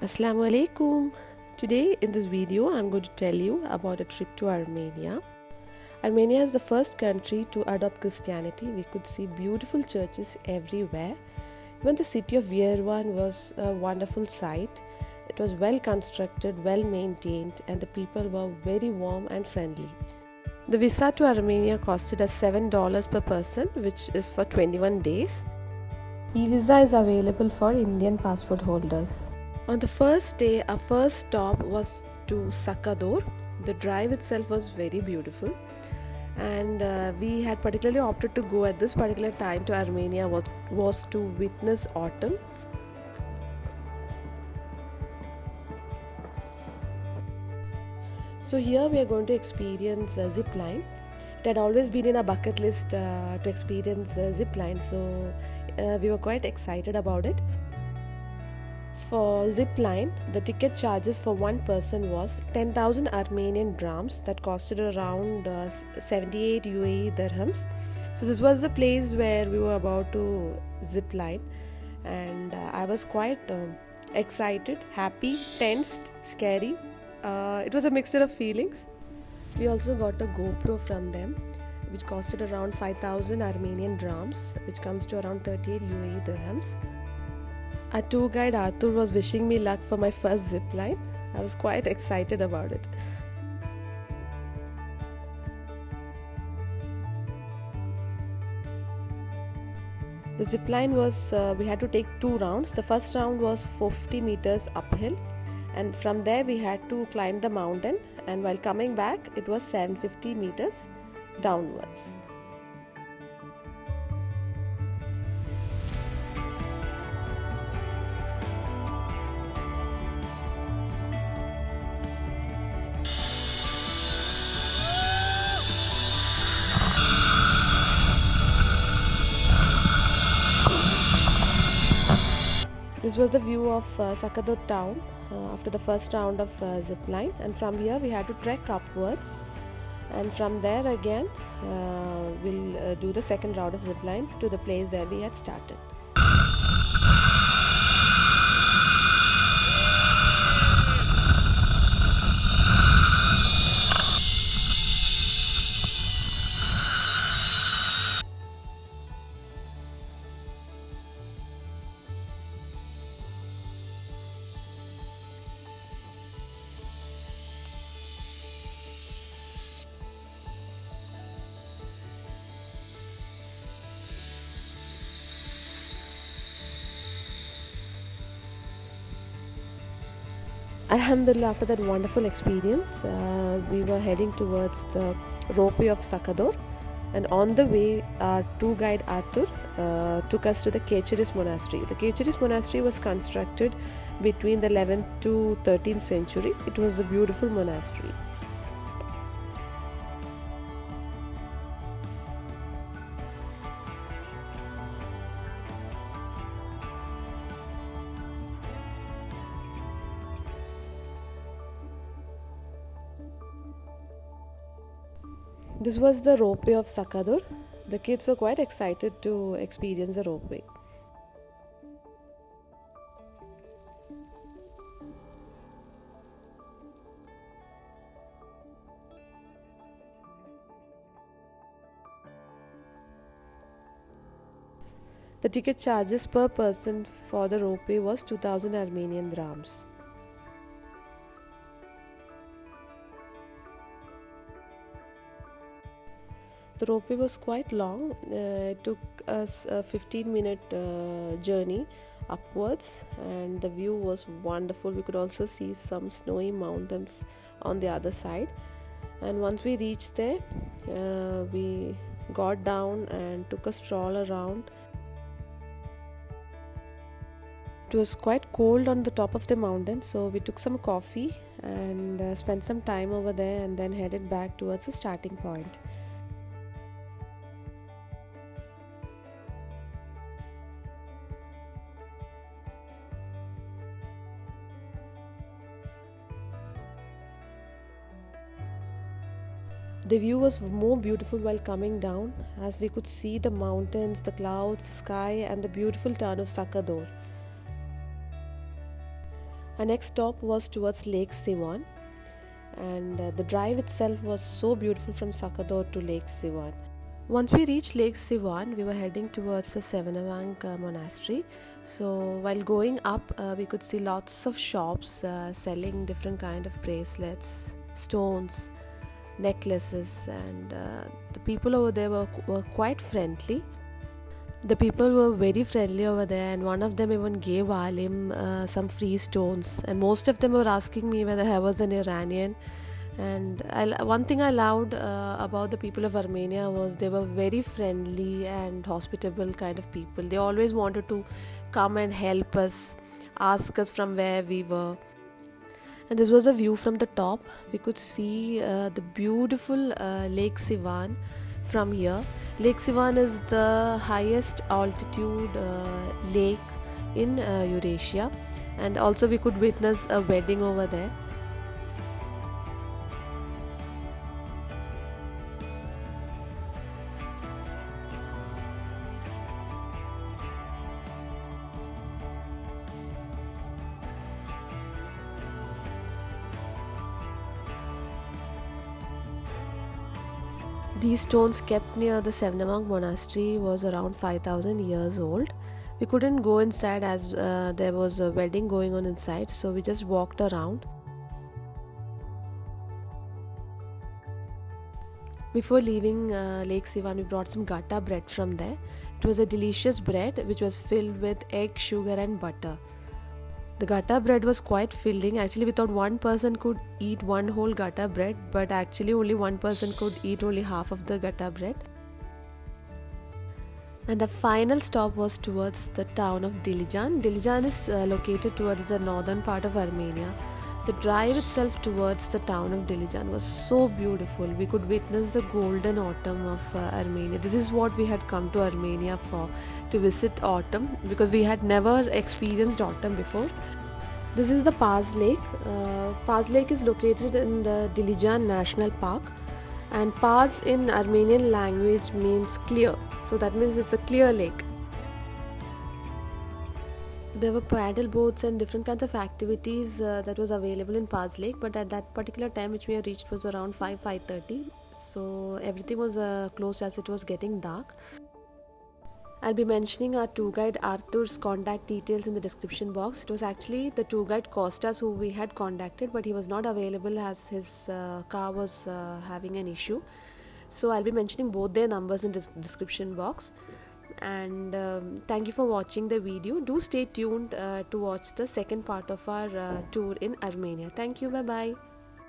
Assalamu alaikum. Today in this video I'm going to tell you about a trip to Armenia. Armenia is the first country to adopt Christianity. We could see beautiful churches everywhere. Even the city of Yerevan was a wonderful sight. It was well constructed, well maintained, and the people were very warm and friendly. The visa to Armenia costed us $7 per person, which is for 21 days. E-visa is available for Indian passport holders. On the first day, our first stop was to Sakador. The drive itself was very beautiful, and we had particularly opted to go at this particular time to Armenia was to witness autumn. So here we are going to experience zip line. It had always been in our bucket list to experience zip line, so we were quite excited about it. For zip line, the ticket charges for one person was 10,000 Armenian drams, that costed around 78 UAE dirhams. So this was the place where we were about to zip line, and I was quite excited, happy, tensed, scary. It was a mixture of feelings. We also got a GoPro from them, which costed around 5,000 Armenian drams, which comes to around 38 UAE dirhams. Our tour guide Arthur was wishing me luck for my first zip line. I was quite excited about it. The zip line was, we had to take 2 rounds. The first round was 50 meters uphill, and from there we had to climb the mountain, and while coming back it was 750 meters downwards. This was the view of Sakador town after the first round of zip line, and from here we had to trek upwards, and from there again we'll do the second round of zip line to the place where we had started. Alhamdulillah, after that wonderful experience, we were heading towards the ropeway of Sakador, and on the way our tour guide Arthur took us to the Kecheris monastery. The Kecheris monastery was constructed between the 11th to 13th century. It was a beautiful monastery. This was the ropeway of Sakador. The kids were quite excited to experience the ropeway. The ticket charges per person for the ropeway was 2,000 Armenian drams. The ropeway was quite long. It took us a 15-minute journey upwards, and the view was wonderful. We could also see some snowy mountains on the other side, and once we reached there, we got down and took a stroll around. It was quite cold on the top of the mountain, so we took some coffee and spent some time over there, and then headed back towards the starting point. The view was more beautiful while coming down, as we could see the mountains, the clouds, the sky, and the beautiful town of Sakador. Our next stop was towards Lake Sivan, and the drive itself was so beautiful from Sakador to Lake Sivan. Once we reached Lake Sivan, we were heading towards the Sevanavang monastery. So while going up, we could see lots of shops selling different kind of bracelets, stones, necklaces, and the people over there were quite friendly. The people were very friendly over there, and one of them even gave Alim some free stones. And most of them were asking me whether I was an Iranian. And one thing I loved about the people of Armenia was they were very friendly and hospitable kind of people. They always wanted to come and help us, ask us from where we were. And this was a view from the top. We could see the beautiful Lake Sivan from here. Lake Sivan is the highest altitude lake in Eurasia, and also we could witness a wedding over there. These stones kept near the Sevanavang monastery was around 5000 years old. We couldn't go inside as there was a wedding going on inside, so we just walked around. Before leaving Lake Sivan, we brought some gata bread from there. It was a delicious bread which was filled with egg, sugar and butter. The gata bread was quite filling. Actually, we thought one person could eat one whole gata bread, but actually only one person could eat only half of the gata bread. And the final stop was towards the town of Dilijan. Dilijan is located towards the northern part of Armenia. The drive itself towards the town of Dilijan was so beautiful. We could witness the golden autumn of Armenia. This is what we had come to Armenia for, to visit autumn, because we had never experienced autumn before. This is the Paz Lake. Paz Lake is located in the Dilijan National Park, and Paz in Armenian language means clear. So that means it's a clear lake. There were paddle boats and different kinds of activities that was available in Paz Lake, but at that particular time which we had reached was around 5:30, so everything was closed as it was getting dark. I'll be mentioning our tour guide Arthur's contact details in the description box. It was actually the tour guide Costas who we had contacted, but he was not available as his car was having an issue. So I'll be mentioning both their numbers in the description box. And thank you for watching the video. Do stay tuned to watch the second part of our tour in Armenia. Thank you. Bye bye.